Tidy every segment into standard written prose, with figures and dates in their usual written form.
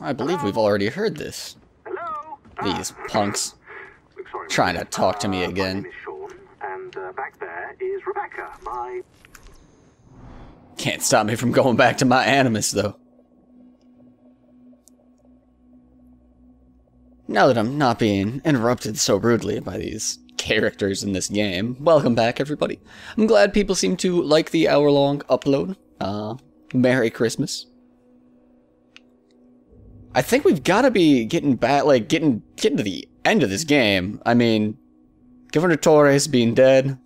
I believe we've already heard this. Hello? These punks trying to talk to me again. My name is Sean, and back there is Rebecca, my... Can't stop me from going back to my Animus, though. Now that I'm not being interrupted so rudely by these characters in this game, welcome back, everybody. I'm glad people seem to like the hour-long upload. Merry Christmas. I think we've got to be getting back, like, getting to the end of this game. I mean, Governor Torres being dead.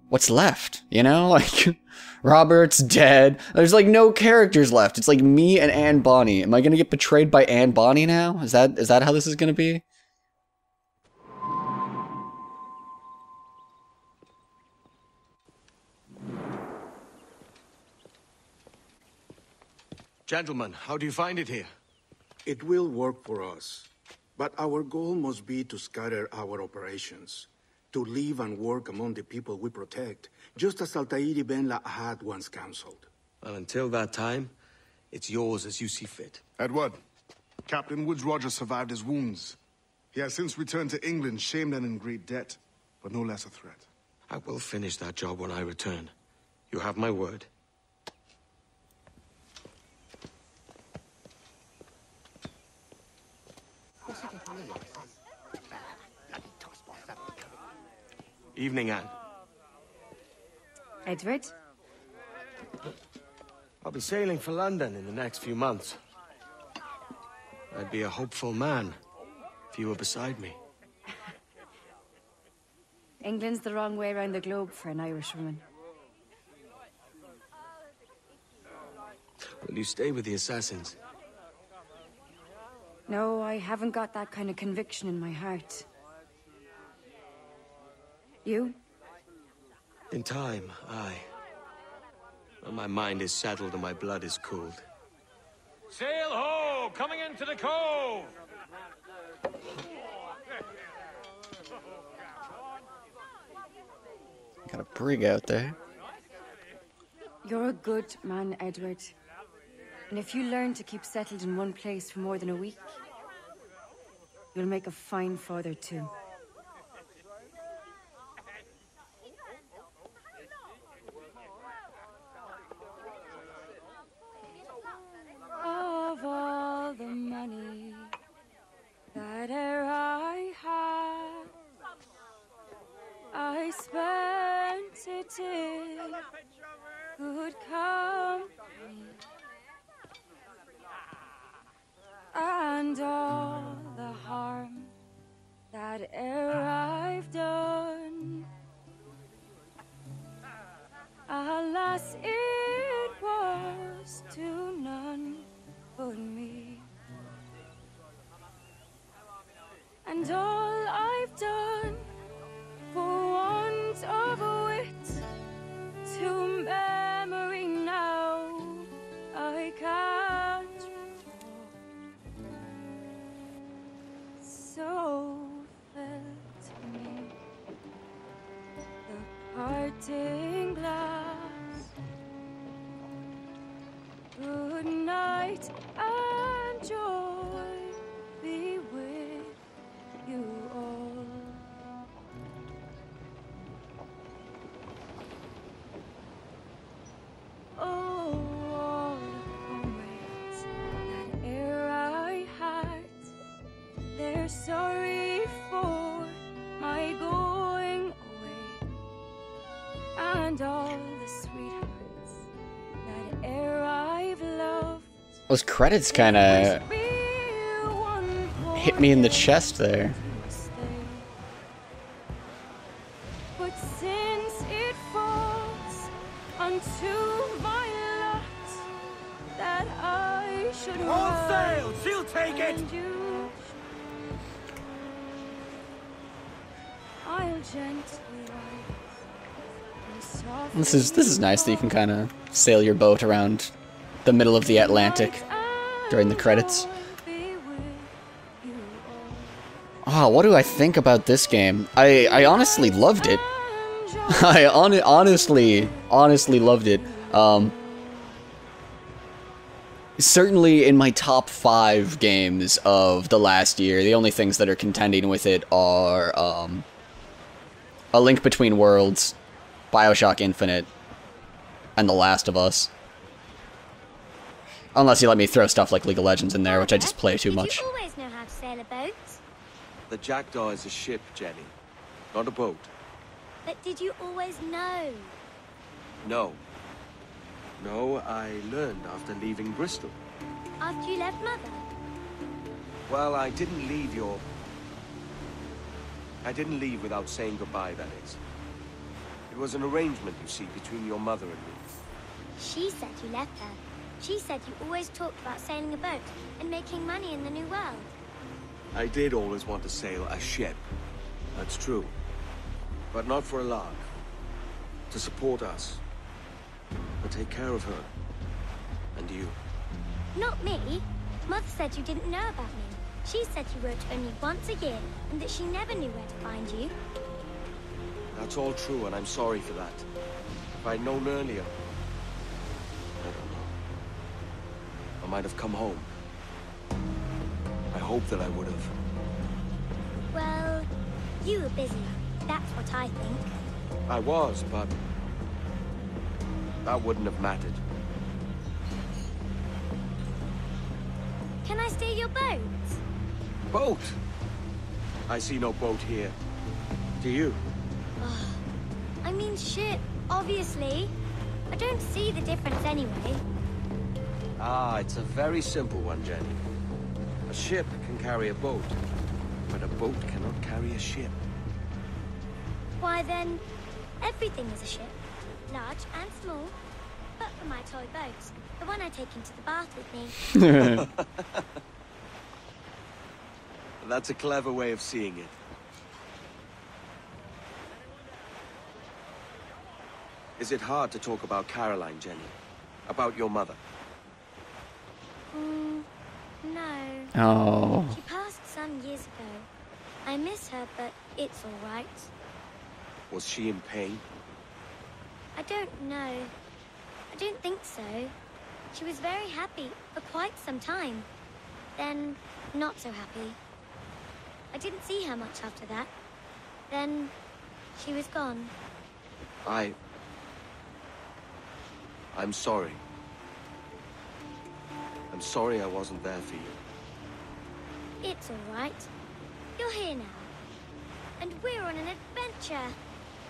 What's left, you know? Like, Robert's dead. There's, like, no characters left. It's like me and Anne Bonny. Am I gonna get betrayed by Anne Bonny now? Is that how this is gonna be? Gentlemen, how do you find it here? It will work for us, but our goal must be to scatter our operations, to live and work among the people we protect, just as Altair ibn La'ad once counseled. Well, until that time, it's yours as you see fit. Edward, Captain Woodes Rogers survived his wounds. He has since returned to England, shamed and in great debt, but no less a threat. I will finish that job when I return. You have my word. Evening, Anne. Edward? I'll be sailing for London in the next few months. I'd be a hopeful man if you were beside me. England's the wrong way around the globe for an Irishwoman. Will you stay with the assassins? No, I haven't got that kind of conviction in my heart. You? In time, aye. When my mind is settled and my blood is cooled. Sail ho! Coming into the cove! Got a brig out there. You're a good man, Edward. And if you learn to keep settled in one place for more than a week, you'll make a fine father too. Of all the money that e'er I had, I spent it in good company, and all the harm that e'er I've done, alas, it was to none but me. And all I've done for want of wit, to memory now I can't recall. So fell to me the parting glass. Good night and joy be with you all. Oh, all the comrades that e'er I had, they're sorry for my going away, and all the sweethearts that e'er I've loved. Those credits kind of hit me in the chest there. But since it falls unto my lot that I should All run, sail! She'll take it! and you I'll gently rise and This is nice that you can kind of sail your boat around the middle of the Atlantic during the credits. Oh, what do I think about this game? I honestly loved it. I honestly loved it. certainly in my top 5 games of the last year. The only things that are contending with it are A Link Between Worlds, BioShock Infinite, and The Last of Us. Unless you let me throw stuff like League of Legends in there, which I just play too much. Did you always know how to sail a boat? The Jackdaw is a ship, Jenny, not a boat. But did you always know? No. No, I learned after leaving Bristol. After you left Mother? Well, I didn't leave without saying goodbye, that is. It was an arrangement, you see, between your mother and me. She said you left her. She said you always talked about sailing a boat and making money in the New World. I did always want to sail a ship. That's true. But not for a lark. To support us. But take care of her. And you. Not me. Mother said you didn't know about me. She said you wrote only once a year and that she never knew where to find you. That's all true, and I'm sorry for that. If I'd known earlier... I don't know. I might have come home. I hope that I would have. Well, you were busy. That's what I think. I was, but... that wouldn't have mattered. Can I steal your boat? Boat? I see no boat here. Do you? I mean ship, obviously. I don't see the difference anyway. Ah, it's a very simple one, Jenny. A ship can carry a boat, but a boat cannot carry a ship. Why then, everything is a ship. Large and small. But for my toy boat, the one I take into the bath with me. That's a clever way of seeing it. Is it hard to talk about Caroline, Jenny? About your mother? No. Oh. She passed some years ago. I miss her, but it's all right. Was she in pain? I don't know. I don't think so. She was very happy for quite some time. Then, not so happy. I didn't see her much after that. Then, she was gone. I'm sorry. I'm sorry I wasn't there for you. It's all right. You're here now. And we're on an adventure.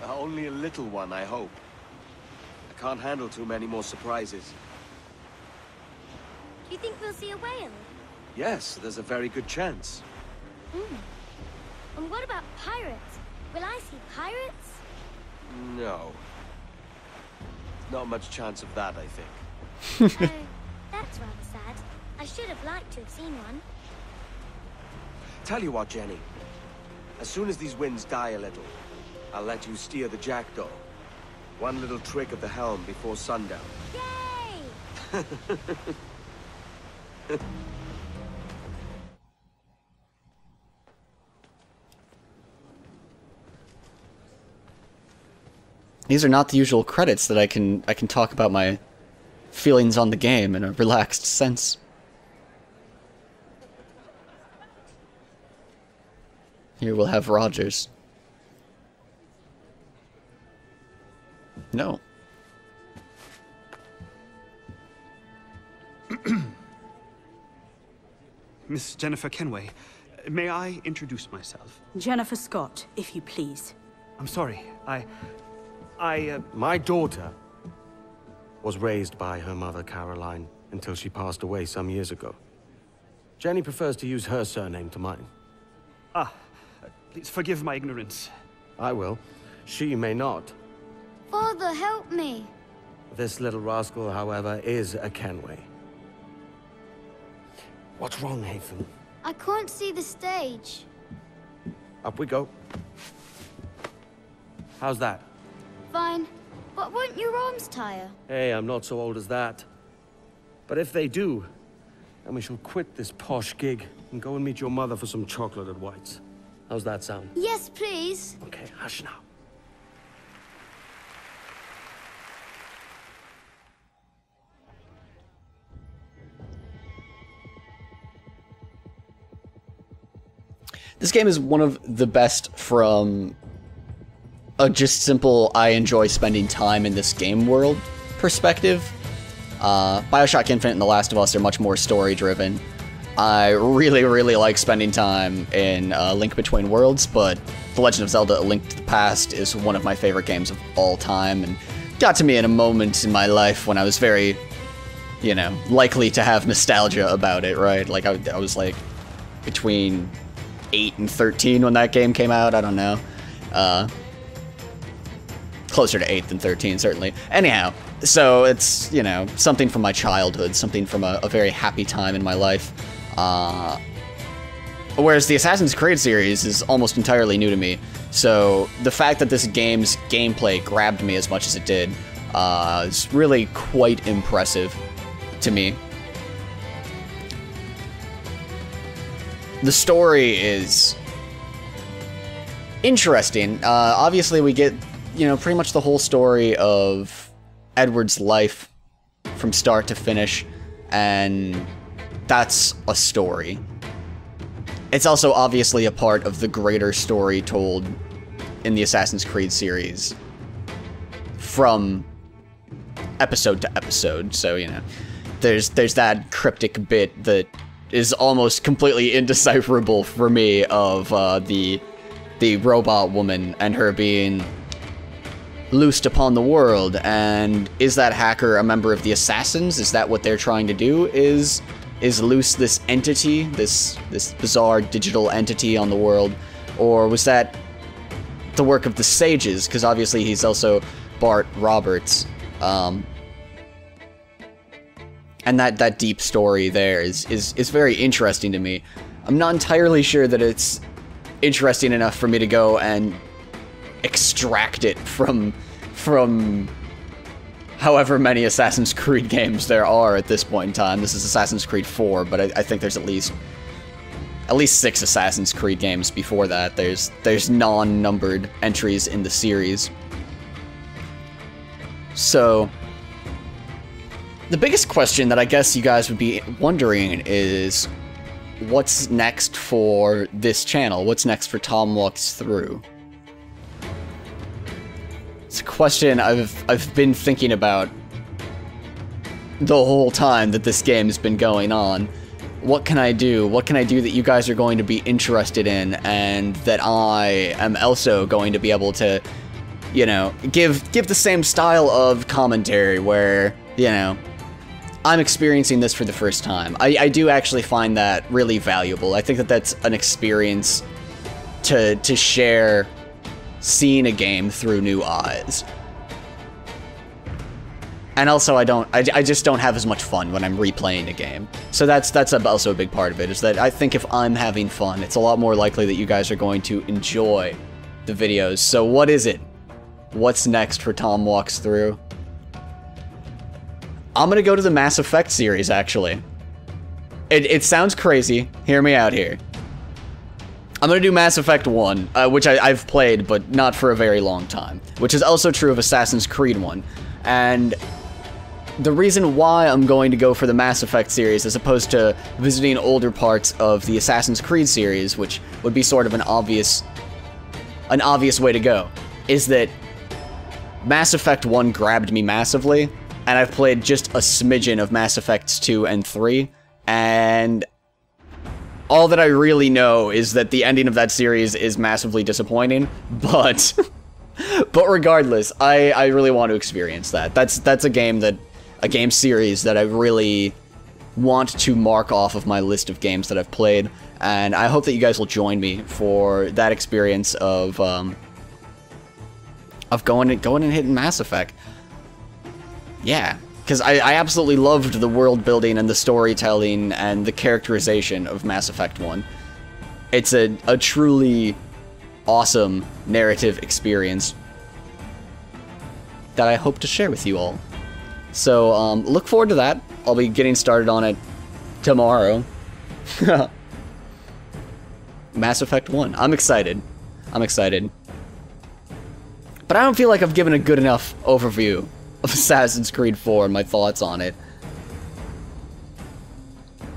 Only a little one, I hope. I can't handle too many more surprises. Do you think we'll see a whale? Yes, there's a very good chance. And what about pirates? Will I see pirates? No. Not much chance of that, I think. Oh, that's rather sad. I should have liked to have seen one. Tell you what, Jenny. As soon as these winds die a little, I'll let you steer the Jackdaw. One little trick of the helm before sundown. Yay! These are not the usual credits that I can talk about my feelings on the game in a relaxed sense. Here we'll have Rogers. No. Miss Jennifer Kenway, may I introduce myself? Jennifer Scott, if you please. I'm sorry, My daughter was raised by her mother, Caroline, until she passed away some years ago. Jenny prefers to use her surname to mine. Please forgive my ignorance. I will. She may not. Father, help me. This little rascal, however, is a Kenway. What's wrong, Hafen? I can't see the stage. Up we go. How's that? Fine. But won't your arms tire? Hey, I'm not so old as that. But if they do, then we shall quit this posh gig and go and meet your mother for some chocolate at White's. How's that sound? Yes, please. Okay, hush now. This game is one of the best from a just simple, I enjoy spending time in this game world perspective. Bioshock Infinite and The Last of Us are much more story-driven. I really, really like spending time in Link Between Worlds, but The Legend of Zelda: A Link to the Past is one of my favorite games of all time, and got to me in a moment in my life when I was very, you know, likely to have nostalgia about it, right? Like, I was, like, between 8 and 13 when that game came out, I don't know. Closer to 8 than 13, certainly. Anyhow, so it's, you know, something from my childhood, something from a very happy time in my life. Whereas the Assassin's Creed series is almost entirely new to me, so the fact that this game's gameplay grabbed me as much as it did is really quite impressive to me. The story is interesting. Obviously, we get, you know, pretty much the whole story of Edward's life from start to finish, and that's a story. It's also obviously a part of the greater story told in the Assassin's Creed series from episode to episode, so, you know, there's that cryptic bit that is almost completely indecipherable for me of the robot woman and her being loosed upon the world, and is that hacker a member of the Assassins? Is that what they're trying to do? Is loose this entity, this bizarre digital entity on the world, or was that the work of the sages? Because obviously he's also Bart Roberts, and that deep story there is very interesting to me. I'm not entirely sure that it's interesting enough for me to go and extract it from however many Assassin's Creed games there are at this point in time. This is Assassin's Creed 4, but I think there's at least 6 Assassin's Creed games before that. There's non-numbered entries in the series. So the biggest question that I guess you guys would be wondering is, what's next for this channel? What's next for Tom Walks Through? It's a question I've been thinking about the whole time that this game has been going on. What can I do? What can I do that you guys are going to be interested in, and that I am also going to be able to, you know, give the same style of commentary where, you know, I'm experiencing this for the first time. I do actually find that really valuable. I think that that's an experience to share, seeing a game through new eyes. And also, I just don't have as much fun when I'm replaying a game. So that's also a big part of it, is that I think if I'm having fun, it's a lot more likely that you guys are going to enjoy the videos. So what is it? What's next for Tom Walks Through? I'm gonna go to the Mass Effect series, actually. It sounds crazy. Hear me out here. I'm gonna do Mass Effect 1, which I've played, but not for a very long time, which is also true of Assassin's Creed 1. And the reason why I'm going to go for the Mass Effect series as opposed to visiting older parts of the Assassin's Creed series, which would be sort of an obvious way to go, is that Mass Effect 1 grabbed me massively, and I've played just a smidgen of Mass Effects 2 and 3, and all that I really know is that the ending of that series is massively disappointing, but regardless, I really want to experience that. That's a game series that I really want to mark off of my list of games that I've played, and I hope that you guys will join me for that experience of going and hitting Mass Effect. Yeah. Because I absolutely loved the world building and the storytelling and the characterization of Mass Effect 1. It's a truly awesome narrative experience that I hope to share with you all. So look forward to that. I'll be getting started on it tomorrow. Mass Effect 1. I'm excited. I'm excited. But I don't feel like I've given a good enough overview of Assassin's Creed 4 and my thoughts on it.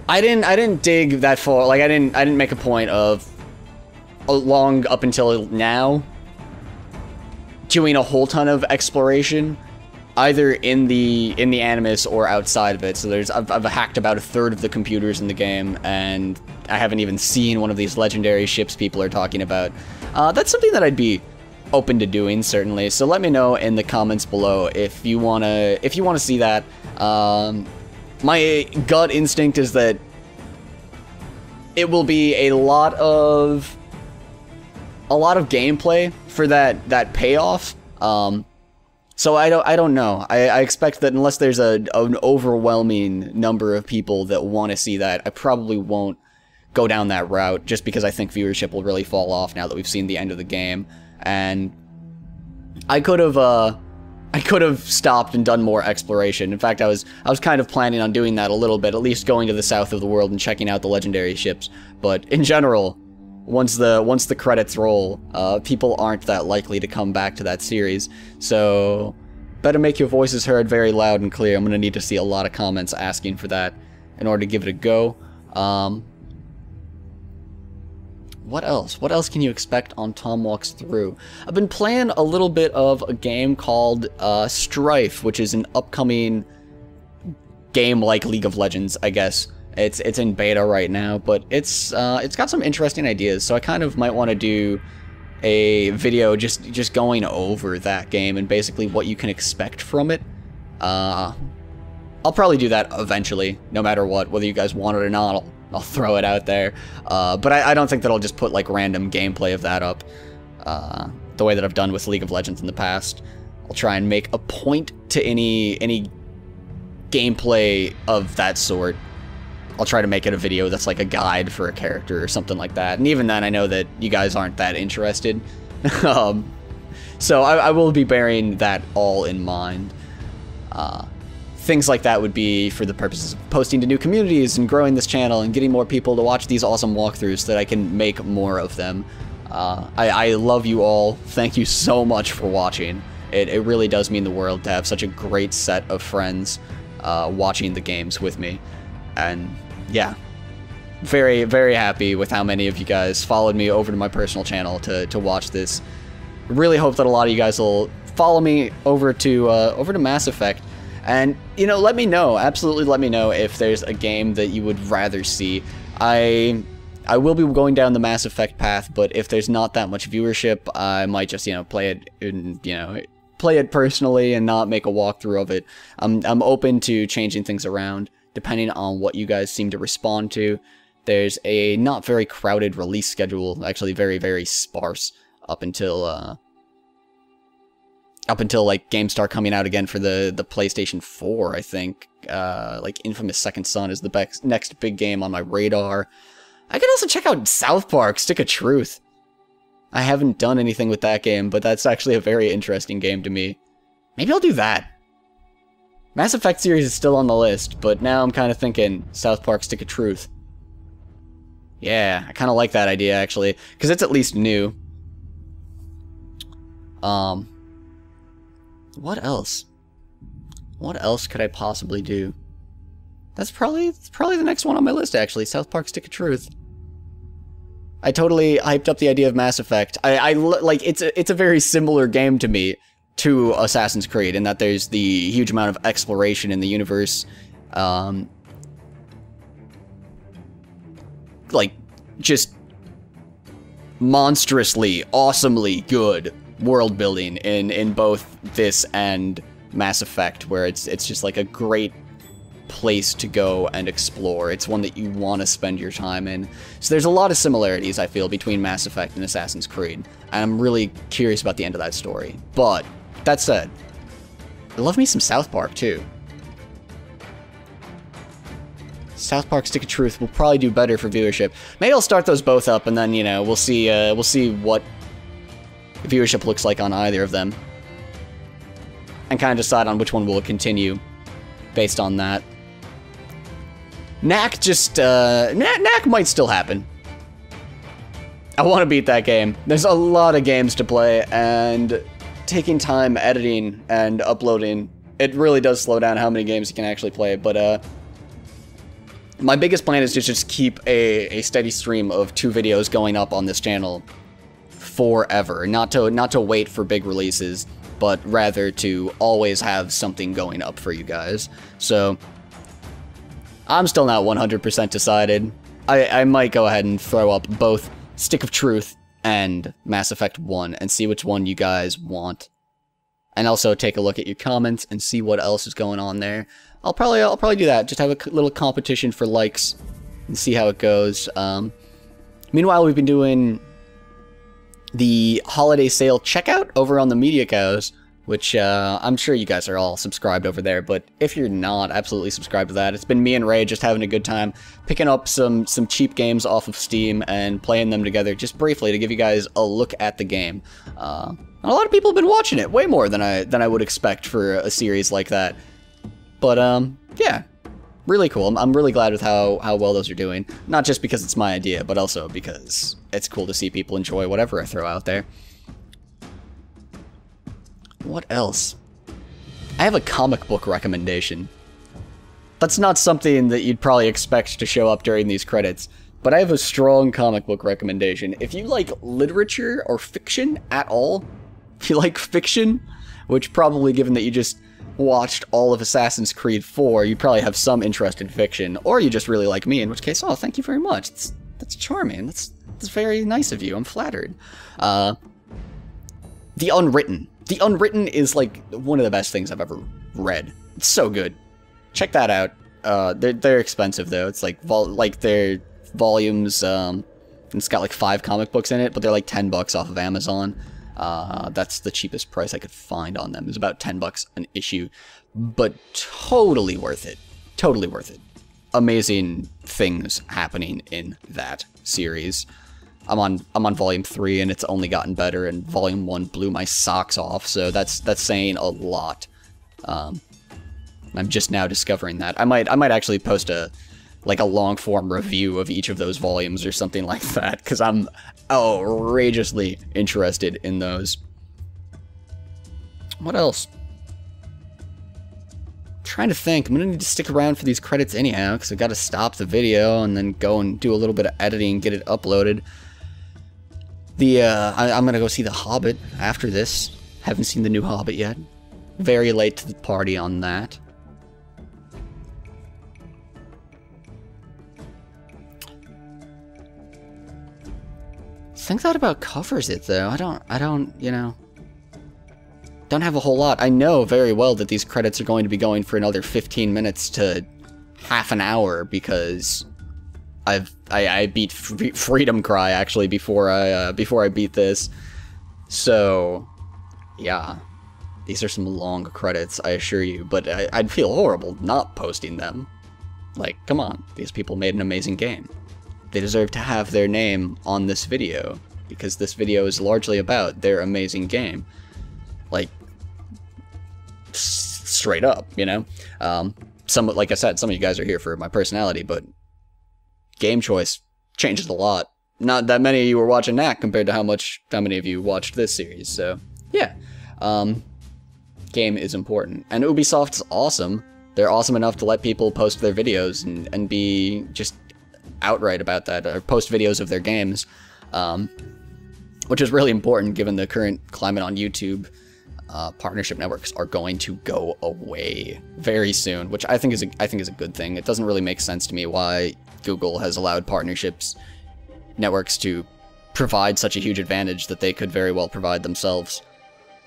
I didn't dig that far. Like, I didn't make a point of along up until now, doing a whole ton of exploration, either in the Animus or outside of it. So I've hacked about 1/3 of the computers in the game, and I haven't even seen one of these legendary ships people are talking about. That's something that I'd be open to doing, certainly. So let me know in the comments below if you wanna see that. My gut instinct is that it will be a lot of gameplay for that payoff. So I don't know. I expect that unless there's an overwhelming number of people that want to see that, I probably won't go down that route, just because I think viewership will really fall off now that we've seen the end of the game. And I could have stopped and done more exploration. In fact, I was kind of planning on doing that a little bit, at least going to the south of the world and checking out the legendary ships. But in general, once the credits roll, people aren't that likely to come back to that series. So better make your voices heard very loud and clear. I'm gonna need to see a lot of comments asking for that in order to give it a go. What else? What else can you expect on Tom Walks Through? I've been playing a little bit of a game called Strife, which is an upcoming game like League of Legends, I guess. It's in beta right now, but it's got some interesting ideas, so I kind of might want to do a video just going over that game and basically what you can expect from it. I'll probably do that eventually, no matter what, whether you guys want it or not. I'll throw it out there, but I don't think that I'll just put like random gameplay of that up, the way that I've done with League of Legends in the past. I'll try and make a point to any gameplay of that sort. I'll try to make it a video that's like a guide for a character or something like that, and even then I know that you guys aren't that interested. So I will be bearing that all in mind. Things like that would be for the purposes of posting to new communities and growing this channel and getting more people to watch these awesome walkthroughs so that I can make more of them. I love you all. Thank you so much for watching. It really does mean the world to have such a great set of friends watching the games with me. And yeah, very, very happy with how many of you guys followed me over to my personal channel to watch this. Really hope that a lot of you guys will follow me over to Mass Effect. And, you know, let me know, absolutely let me know if there's a game that you would rather see. I will be going down the Mass Effect path, but if there's not that much viewership, I might just, you know, play it personally and not make a walkthrough of it. I'm open to changing things around, depending on what you guys seem to respond to. There's a not very crowded release schedule, actually very, very sparse, up until like games start coming out again for the PlayStation 4, I think. Like Infamous Second Son is the next big game on my radar. I could also check out South Park: Stick of Truth. I haven't done anything with that game, but that's actually a very interesting game to me. Maybe I'll do that. Mass Effect series is still on the list, but now I'm kind of thinking South Park: Stick of Truth. Yeah, I kind of like that idea, actually, because it's at least new. What else? What else could I possibly do? That's probably the next one on my list, actually. South Park: Stick of Truth. I totally hyped up the idea of Mass Effect. Like it's a very similar game to me to Assassin's Creed in that there's the huge amount of exploration in the universe. Like just monstrously, awesomely good world building in both this and Mass Effect, where it's just like a great place to go and explore. It's one that you want to spend your time in. So there's a lot of similarities, I feel, between Mass Effect and Assassin's Creed, and I'm really curious about the end of that story. But that said, I love me some South Park too. South Park: Stick of Truth will probably do better for viewership. Maybe I'll start those both up, and then, you know, we'll see what viewership looks like on either of them, and kind of decide on which one will continue based on that. Knack Knack might still happen. I want to beat that game. There's a lot of games to play, and taking time editing and uploading, it really does slow down how many games you can actually play, but my biggest plan is to just keep a steady stream of 2 videos going up on this channel forever. Not to wait for big releases, but rather to always have something going up for you guys. So, I'm still not 100% decided. I might go ahead and throw up both Stick of Truth and Mass Effect 1 and see which one you guys want. And also take a look at your comments and see what else is going on there. I'll probably do that. Just have a little competition for likes and see how it goes. Meanwhile, we've been doing the holiday sale checkout over on the Media Cows, which I'm sure you guys are all subscribed over there, but if you're not, absolutely subscribe to that. It's been me and Ray just having a good time, picking up some cheap games off of Steam and playing them together just briefly to give you guys a look at the game. A lot of people have been watching it, way more than I would expect for a series like that. But yeah, really cool. I'm really glad with how well those are doing. Not just because it's my idea, but also because it's cool to see people enjoy whatever I throw out there. What else? I have a comic book recommendation. That's not something that you'd probably expect to show up during these credits, but I have a strong comic book recommendation. If you like literature or fiction at all, if you like fiction, which probably given that you just watched all of Assassin's Creed 4, you probably have some interest in fiction, or you just really like me, in which case, oh, thank you very much. That's charming. That's very nice of you. I'm flattered. The Unwritten. The Unwritten is like one of the best things I've ever read. It's so good. Check that out. They're expensive though. It's like they're volumes. It's got like 5 comic books in it, but they're like $10 off of Amazon. That's the cheapest price I could find on them. It was about $10 an issue, but totally worth it. Totally worth it. Amazing things happening in that series. I'm on volume 3 and it's only gotten better, and volume 1 blew my socks off, so that's saying a lot. I'm just now discovering that. I might actually post a long form review of each of those volumes or something like that, because I'm outrageously interested in those. What else? I'm trying to think. I'm gonna need to stick around for these credits anyhow, because I've got to stop the video and then go and do a little bit of editing and get it uploaded. I'm gonna go see The Hobbit after this. Haven't seen the new Hobbit yet. Very late to the party on that. I think that about covers it though. I don't, you know, don't have a whole lot. I know very well that these credits are going to be going for another 15 minutes to half an hour, because I beat Freedom Cry actually before I beat this. So yeah, these are some long credits, I assure you, but I'd feel horrible not posting them. Like, come on, these people made an amazing game. They deserve to have their name on this video, because this video is largely about their amazing game. Like, straight up, you know? Like I said, some of you guys are here for my personality, but game choice changes a lot. Not that many of you were watching that compared to how many of you watched this series, so yeah. Game is important. And Ubisoft's awesome. They're awesome enough to let people post their videos and be just outright about that, or post videos of their games, which is really important given the current climate on YouTube. Partnership networks are going to go away very soon, which I think is a good thing. It doesn't really make sense to me why Google has allowed partnerships networks to provide such a huge advantage that they could very well provide themselves.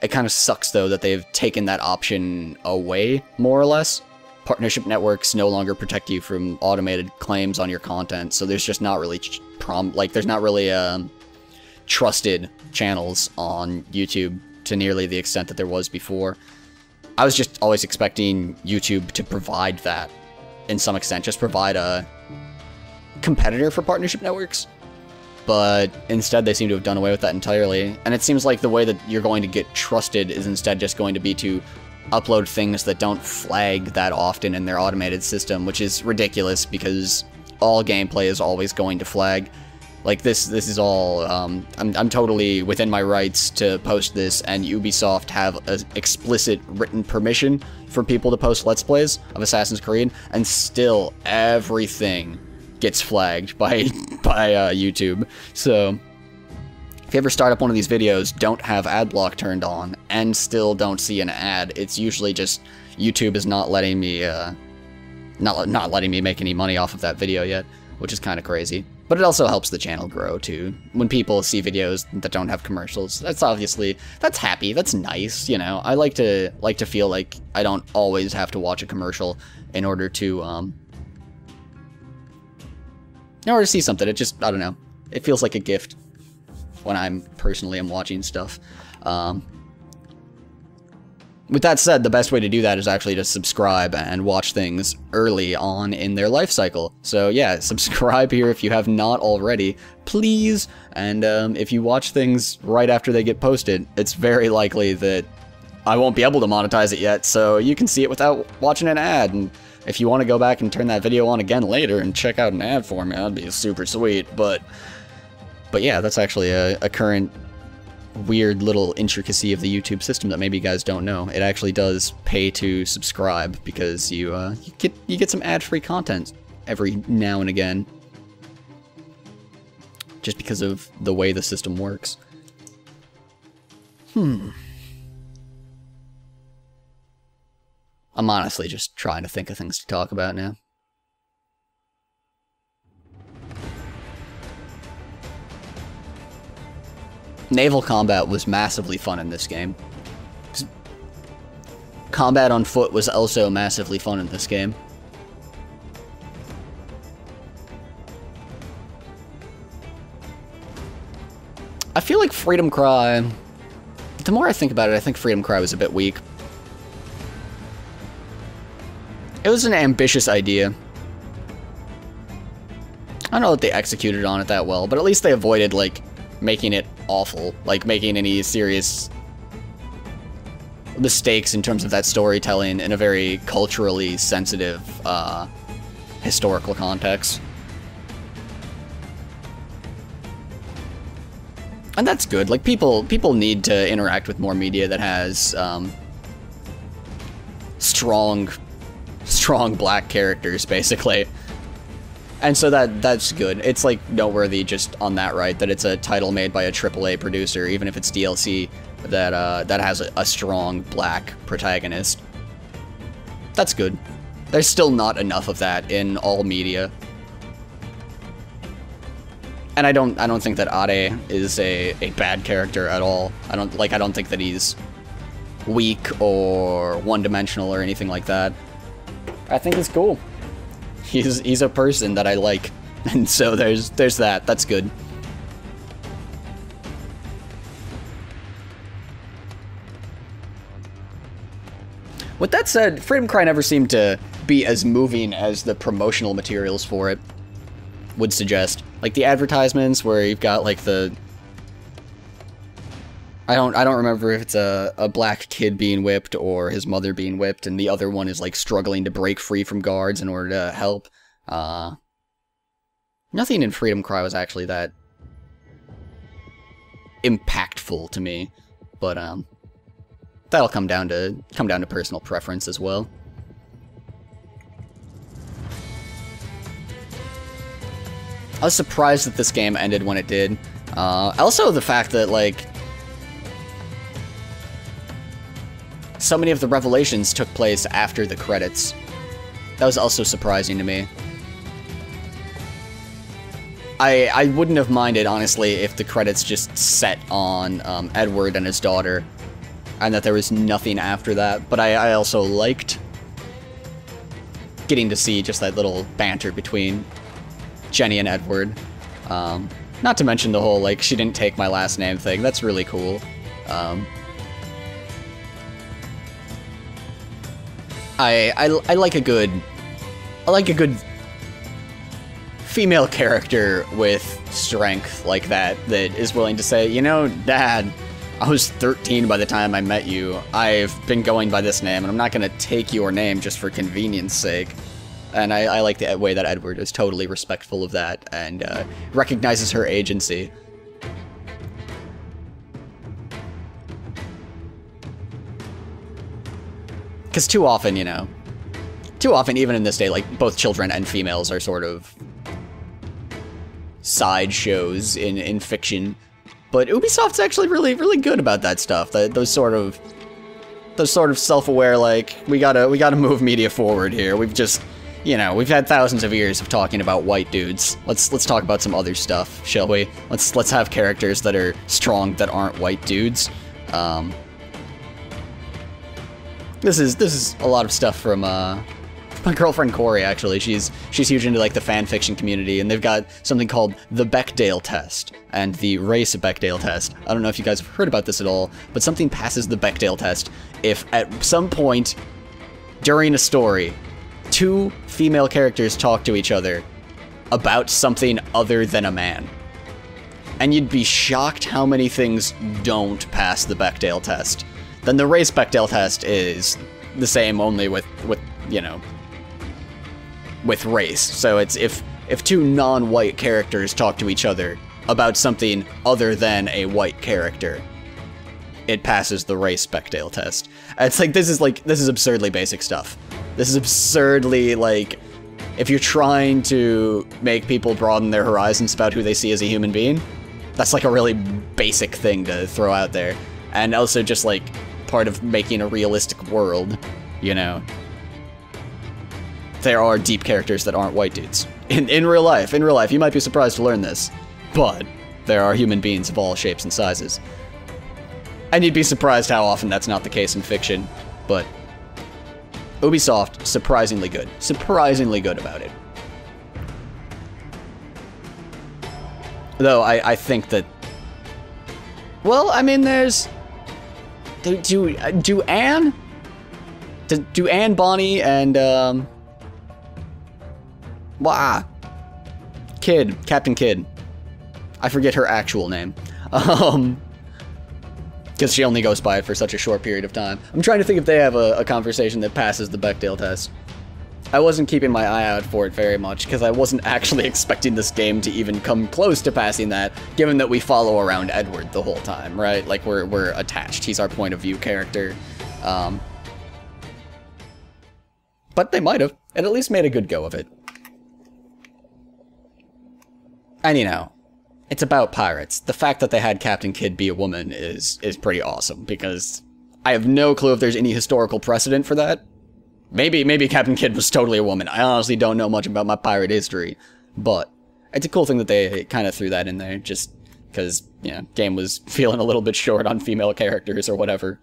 It kind of sucks though that they've taken that option away, more or less. Partnership networks no longer protect you from automated claims on your content, so there's just not really there's not really trusted channels on YouTube to nearly the extent that there was before. I was just always expecting YouTube to provide that in some extent, just provide a competitor for partnership networks, but instead they seem to have done away with that entirely. And it seems like the way that you're going to get trusted is instead just going to be to upload things that don't flag that often in their automated system, which is ridiculous because all gameplay is always going to flag. Like, this is all, I'm totally within my rights to post this, and Ubisoft have an explicit written permission for people to post Let's Plays of Assassin's Creed, and still everything gets flagged by YouTube. So, if you ever start up one of these videos, don't have ad block turned on, and still don't see an ad, it's usually just YouTube is not letting me, not letting me make any money off of that video yet, which is kind of crazy. But it also helps the channel grow, too. When people see videos that don't have commercials, that's obviously, that's happy, that's nice, you know? I like to feel like I don't always have to watch a commercial in order to see something. It just, I don't know, it feels like a gift when I'm personally watching stuff. With that said, the best way to do that is actually to subscribe and watch things early on in their life cycle. So yeah, subscribe here if you have not already, please. And if you watch things right after they get posted, it's very likely that I won't be able to monetize it yet, so you can see it without watching an ad. And if you want to go back and turn that video on again later and check out an ad for me, that'd be super sweet. But yeah, that's actually a current weird little intricacy of the YouTube system that maybe you guys don't know. It actually does pay to subscribe because you get some ad-free content every now and again, just because of the way the system works. I'm honestly just trying to think of things to talk about now. Naval combat was massively fun in this game. Combat on foot was also massively fun in this game. I feel like Freedom Cry, the more I think about it, I think Freedom Cry was a bit weak. It was an ambitious idea. I don't know that they executed on it that well, but at least they avoided, like, making it awful, like making any serious mistakes in terms of that storytelling in a very culturally sensitive, historical context. And that's good. Like, people need to interact with more media that has, strong black characters, basically. And so that's good. It's, like, noteworthy just on that, right, that it's a title made by a AAA producer, even if it's DLC, that has a strong black protagonist. That's good. There's still not enough of that in all media. And I don't think that Ade is a bad character at all. I don't think that he's weak or one-dimensional or anything like that. I think he's cool. He's a person that I like, and so there's that. That's good. With that said, Freedom Cry never seemed to be as moving as the promotional materials for it would suggest. Like the advertisements where you've got like the I don't remember if it's a black kid being whipped or his mother being whipped, and the other one is like struggling to break free from guards in order to help. Nothing in Freedom Cry was actually that impactful to me, but that'll come down to personal preference as well. I was surprised that this game ended when it did. Also, the fact that, like, so many of the revelations took place after the credits. That was also surprising to me. I wouldn't have minded, honestly, if the credits just set on Edward and his daughter, and that there was nothing after that, but I also liked getting to see just that little banter between Jenny and Edward. Not to mention the whole, like, she didn't take my last name thing. That's really cool. I like a good female character with strength like that is willing to say, you know, Dad, I was 13 by the time I met you. I've been going by this name, and I'm not going to take your name just for convenience sake. And I like the way that Edward is totally respectful of that and recognizes her agency. Because too often, you know, even in this day, like, both children and females are sort of sideshows in fiction. But Ubisoft's actually really good about that stuff. Those sort of self-aware, like, we gotta move media forward here. We've just, you know, we've had thousands of years of talking about white dudes. Let's talk about some other stuff, shall we? Let's have characters that are strong that aren't white dudes. This is a lot of stuff from my girlfriend Corey, actually. She's huge into, like, the fan fiction community, and they've got something called the Bechdel test and the race Bechdel test. I don't know if you guys have heard about this at all, but something passes the Bechdel test if at some point during a story, two female characters talk to each other about something other than a man. And you'd be shocked how many things don't pass the Bechdel test. Then the race Bechdel test is the same, only with you know, with race. So it's if two non-white characters talk to each other about something other than a white character, it passes the race Bechdel test. It's like, this is absurdly basic stuff. This is absurdly, like, if you're trying to make people broaden their horizons about who they see as a human being, that's like a really basic thing to throw out there. And also just, like, part of making a realistic world, you know. There are deep characters that aren't white dudes. In real life, you might be surprised to learn this, but there are human beings of all shapes and sizes. And you'd be surprised how often that's not the case in fiction, but Ubisoft, surprisingly good about it. Though, I think that, well, I mean, there's, do Anne, Bonnie, and, Captain Kidd. I forget her actual name. Because she only goes by it for such a short period of time. I'm trying to think if they have a conversation that passes the Bechdel test. I wasn't keeping my eye out for it very much, because I wasn't actually expecting this game to even come close to passing that, given that we follow around Edward the whole time, right? Like, we're attached. He's our point of view character. But they might have, and at least made a good go of it. And, you know, it's about pirates. The fact that they had Captain Kidd be a woman is pretty awesome, because I have no clue if there's any historical precedent for that. Maybe Captain Kidd was totally a woman. I honestly don't know much about my pirate history, but it's a cool thing that they kind of threw that in there, just because, you know, game was feeling a little bit short on female characters or whatever.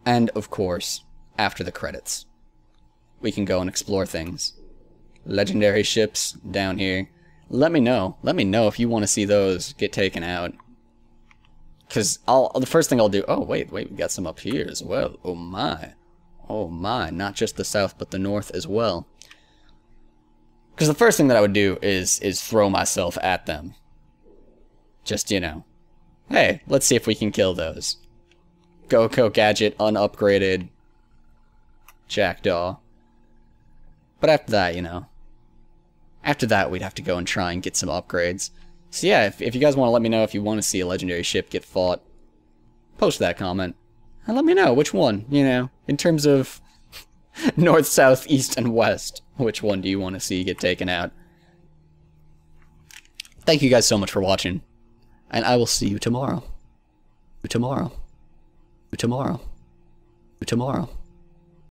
And, of course, after the credits, we can go and explore things. Legendary ships down here. Let me know if you want to see those get taken out. Because the first thing I'll do... Oh, wait, we got some up here as well. Oh my, not just the south, but the north as well. Because the first thing that I would do is throw myself at them. Just, you know, hey, let's see if we can kill those. Go Gadget, unupgraded Jackdaw. But after that, you know, after that we'd have to go and try and get some upgrades. So yeah, if you guys want to let me know if you want to see a legendary ship get fought, post that comment. And let me know which one, you know, in terms of north, south, east, and west. Which one do you want to see get taken out? Thank you guys so much for watching. And I will see you tomorrow. Tomorrow.